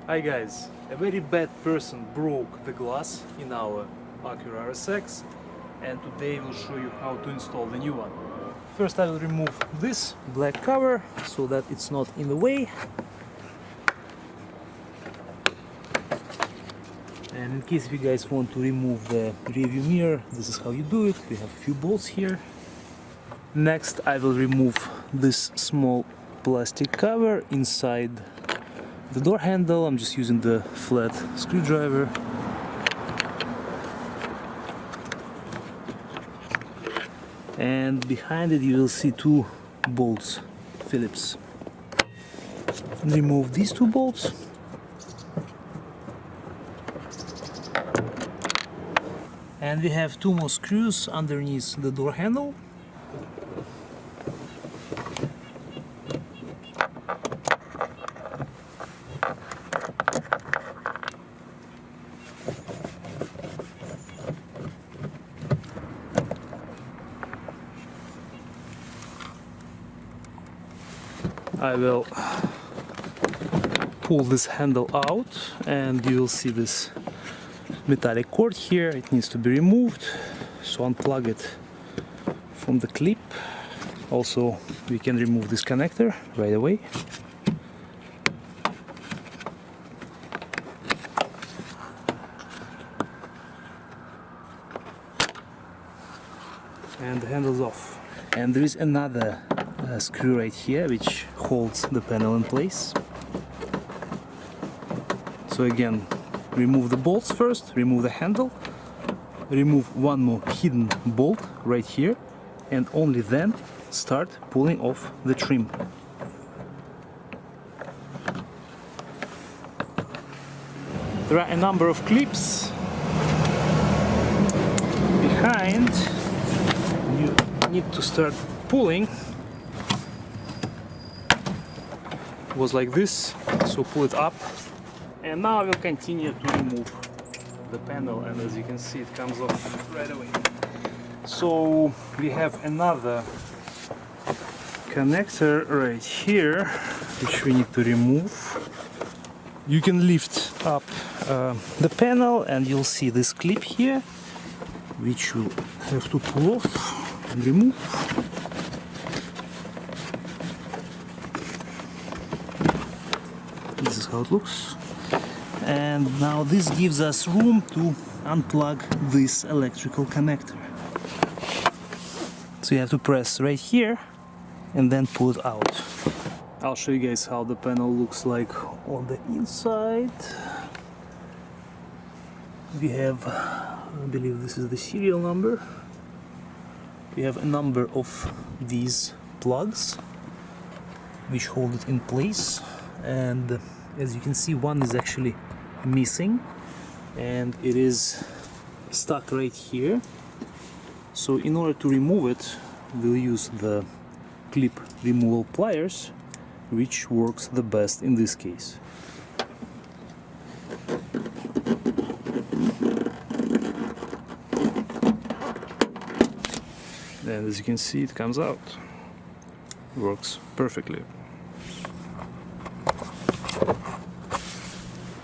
Hi guys, a very bad person broke the glass in our Acura RSX and today we'll show you how to install the new one. First I will remove this black cover so that it's not in the way. And in case if you guys want to remove the rearview mirror, this is how you do it. We have a few bolts here. Next I will remove this small plastic cover inside the door handle. I'm just using the flat screwdriver. And behind it you will see two bolts, Phillips. Remove these two bolts. And we have two more screws underneath the door handle. I will pull this handle out and you will see this metallic cord here. It needs to be removed, so unplug it from the clip. Also we can remove this connector right away. And the handle's off. And there is another screw right here which holds the panel in place. So again, remove the bolts first, remove the handle, remove one more hidden bolt right here, and only then start pulling off the trim. There are a number of clips behind. You need to start pulling. It was like this, so pull it up. And now I will continue to remove the panel, and as you can see it comes off right away. So we have another connector right here which we need to remove. You can lift up the panel and you'll see this clip here which you have to pull off and remove. This is how it looks. And now this gives us room to unplug this electrical connector. So you have to press right here and then pull it out. I'll show you guys how the panel looks like on the inside. We have, I believe this is the serial number. We have a number of these plugs which hold it in place, and as you can see one is actually missing and it is stuck right here. So in order to remove it, we'll use the clip removal pliers, which works the best in this case. And as you can see, it comes out. Works perfectly.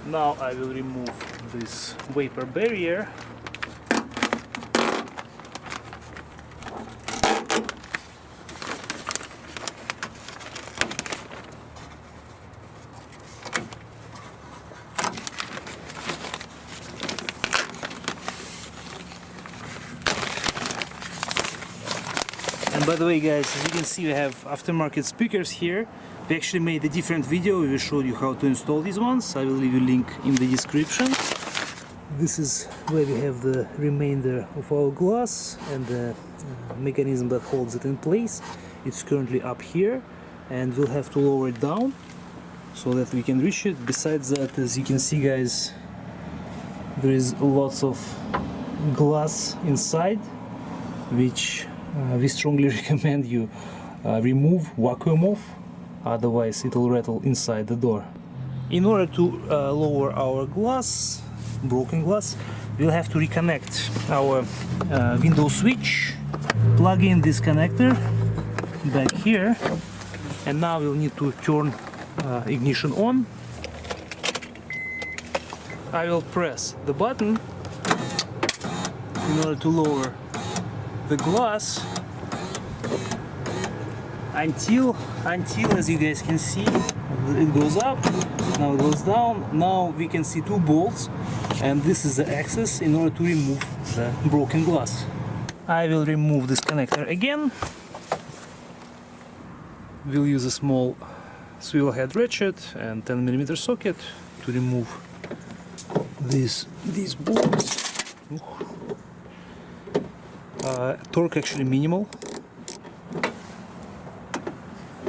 Now I will remove this vapor barrier. And by the way guys, as you can see we have aftermarket speakers here. We actually made a different video where we showed you how to install these ones. I will leave a link in the description. This is where we have the remainder of our glass and the mechanism that holds it in place. It's currently up here and we'll have to lower it down so that we can reach it. Besides that, as you can see guys, there is lots of glass inside which we strongly recommend you remove, vacuum off, otherwise it will rattle inside the door. In order to lower our glass, broken glass, we'll have to reconnect our window switch, plug in this connector back here, and now we'll need to turn ignition on. I will press the button in order to lower the glass until as you guys can see it goes up, now it goes down. Now we can see two bolts, and this is the axis in order to remove the broken glass. I will remove this connector again. We'll use a small swivel head ratchet and 10mm socket to remove these bolts. Torque actually minimal,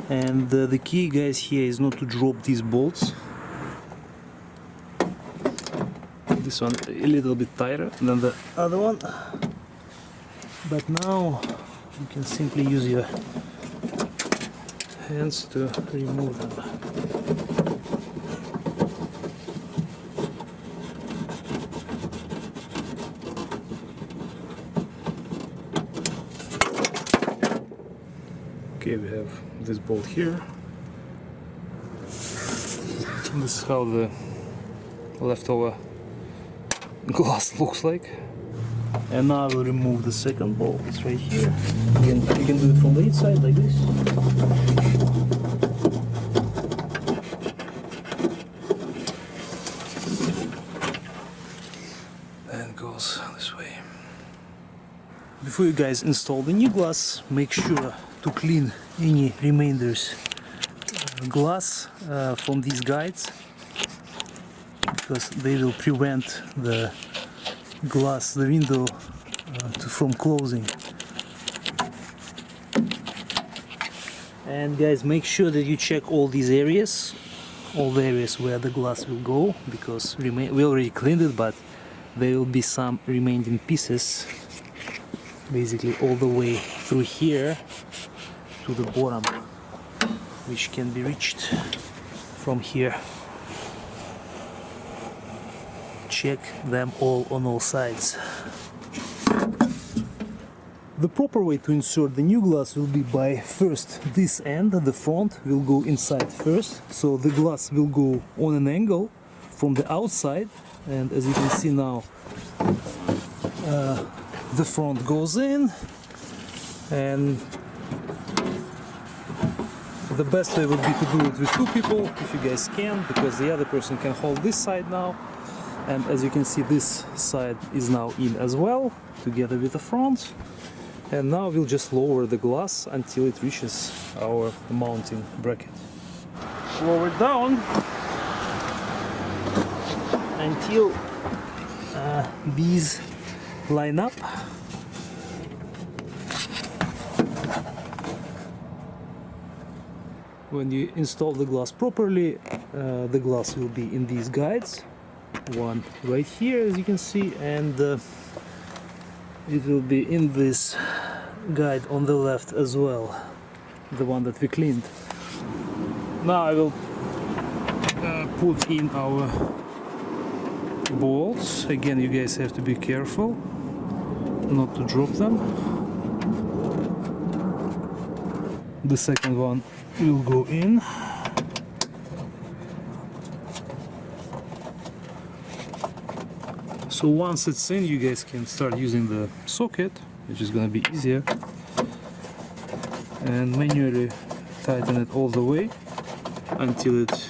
and the key, guys, here is not to drop these bolts. This one a little bit tighter than the other one, but now you can simply use your hands to remove them. Okay, we have this bolt here. And this is how the leftover glass looks like. And now I will remove the second bolt. It's right here. Again, you can do it from the inside like this. And it goes this way. Before you guys install the new glass, make sure to clean any remainders glass from these guides, because they will prevent the glass, the window from closing. And guys, make sure that you check all these areas, all the areas where the glass will go, because we already cleaned it, but there will be some remaining pieces basically all the way through here to the bottom, which can be reached from here. Check them all on all sides. The proper way to insert the new glass will be by first this end, the front will go inside first, so the glass will go on an angle from the outside, and as you can see now, the front goes in, and the best way would be to do it with two people, if you guys can, because the other person can hold this side now. And as you can see, this side is now in as well, together with the front. And now we'll just lower the glass until it reaches our mounting bracket. Lower it down until these line up. When you install the glass properly, the glass will be in these guides. One right here, as you can see, and it will be in this guide on the left as well, the one that we cleaned. Now I will put in our bolts. Again, you guys have to be careful not to drop them. The second one will go in. So once it's in, you guys can start using the socket, which is going to be easier, and manually tighten it all the way until it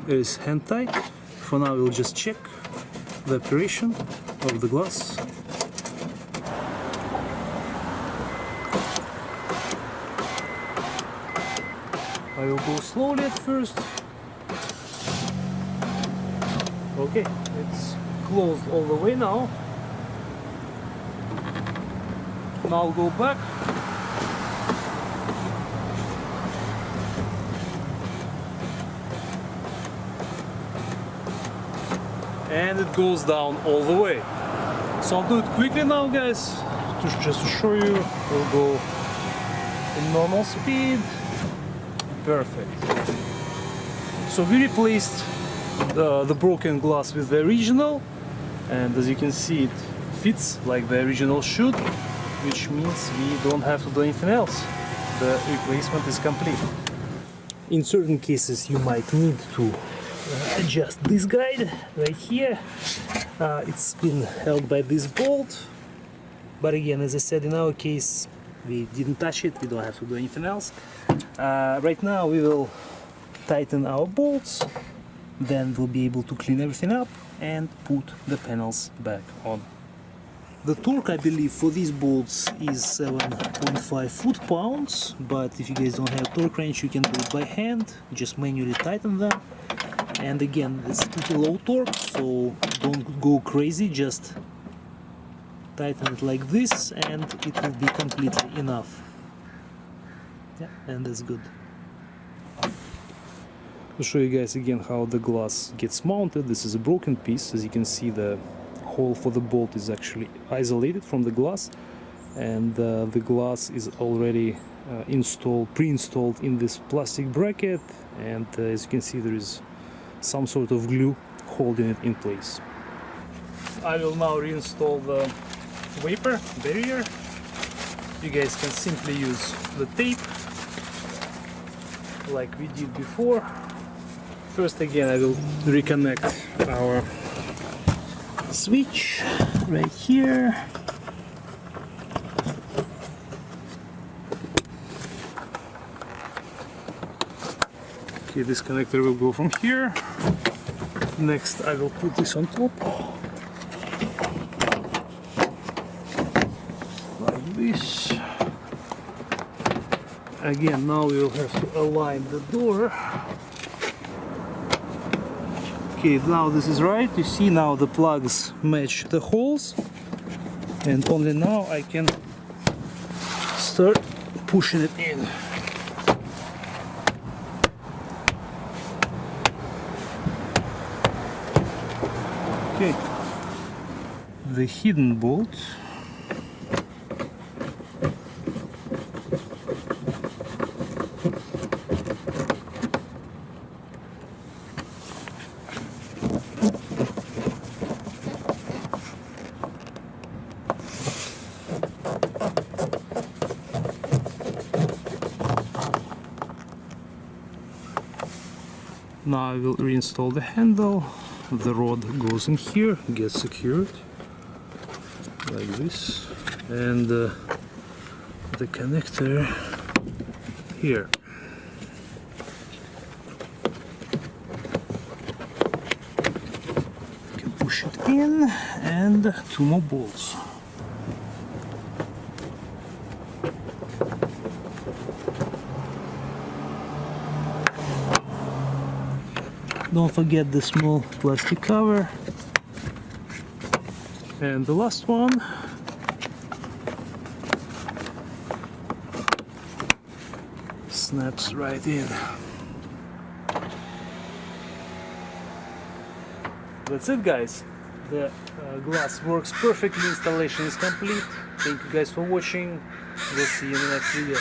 is hand tight. For now, we'll just check the operation of the glass. I will go slowly at first. Okay, it's closed all the way now. Now I'll go back. And it goes down all the way. So I'll do it quickly now, guys, just to show you. We'll go in normal speed. Perfect. So we replaced the broken glass with the original, and as you can see, it fits like the original should, which means we don't have to do anything else. The replacement is complete. In certain cases you might need to adjust this guide right here. It's been held by this bolt, but again, as I said, in our case we didn't touch it, we don't have to do anything else. Right now we will tighten our bolts, then we'll be able to clean everything up and put the panels back on. The torque, I believe, for these bolts is 7.5 foot-pounds, but if you guys don't have torque wrench, you can do it by hand, just manually tighten them. And again, it's pretty low torque, so don't go crazy, just tighten it like this and it will be completely enough. Yeah, and that's good. I'll show you guys again how the glass gets mounted. This is a broken piece. As you can see, the hole for the bolt is actually isolated from the glass, and the glass is already pre-installed in this plastic bracket, and as you can see, there is some sort of glue holding it in place. I will now reinstall the vapor barrier. You guys can simply use the tape like we did before. First, again, I will reconnect our switch right here. Okay, this connector will go from here. Next, I will put this on top like this. Again, now we will have to align the door. Okay, now this is right. You see, now the plugs match the holes, and only now I can start pushing it in. Okay, the hidden bolt. Now I will reinstall the handle. The rod goes in here, gets secured like this, and the connector here. You can push it in, and 2 more bolts. Don't forget the small plastic cover. And the last one. Snaps right in. That's it, guys. The glass works perfectly. Installation is complete. Thank you guys for watching. We'll see you in the next video.